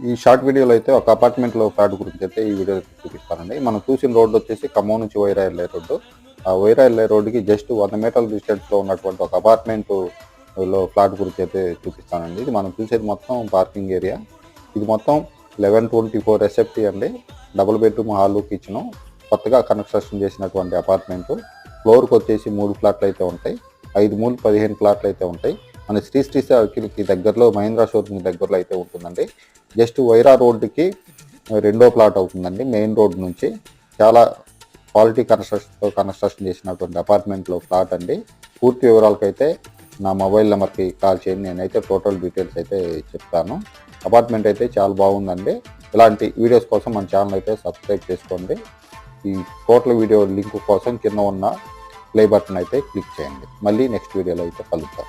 ఈ షార్ట్ వీడియోలో అయితే ఒక అపార్ట్మెంట్లో ఫ్లాట్ గురించి అయితే ఈ వీడియో చూపిస్తానండి. మనం చూసిన రోడ్డు వచ్చేసి ఖమ్మం నుంచి వైరా వెళ్ళే రోడ్డు. ఆ వైరా వెళ్ళే రోడ్డుకి జస్ట్ 100 మీటర్ల డిస్టెన్స్లో ఉన్నటువంటి ఒక అపార్ట్మెంట్లో ఫ్లాట్ గురించి అయితే చూపిస్తానండి. ఇది మనం చూసేది మొత్తం పార్కింగ్ ఏరియా. ఇది మొత్తం 1124 ఎస్ఎఫ్టీ అండి. డబుల్ బెడ్రూమ్ హాలు కిచెను కొత్తగా కన్స్ట్రక్షన్ చేసినటువంటి అపార్ట్మెంటు. ఫ్లోర్కి వచ్చేసి 3 ఫ్లాట్లు అయితే ఉంటాయి. 5 మూలు 15 ఫ్లాట్లు అయితే ఉంటాయి. మన శ్రీ సర్కిల్కి దగ్గరలో మహీంద్రా షోరూమ్ దగ్గరలో అయితే ఉంటుందండి. జస్ట్ వైరా రోడ్డుకి రెండో ప్లాట్ అవుతుందండి. మెయిన్ రోడ్ నుంచి చాలా క్వాలిటీ కన్స్ట్రక్షన్ చేసినటువంటి అపార్ట్మెంట్లో ఫ్లాట్ అండి. పూర్తి వివరాలకైతే నా మొబైల్ నెంబర్కి కాల్ చేయండి. నేనైతే టోటల్ డీటెయిల్స్ అయితే చెప్తాను. అపార్ట్మెంట్ అయితే చాలా బాగుందండి. ఇలాంటి వీడియోస్ కోసం మన ఛానల్ అయితే సబ్స్క్రైబ్ చేసుకోండి. ఈ టోటల్ వీడియో లింక్ కోసం కింద ఉన్న ప్లే బటన్ అయితే క్లిక్ చేయండి. మళ్ళీ నెక్స్ట్ వీడియోలో అయితే కలుద్దాం.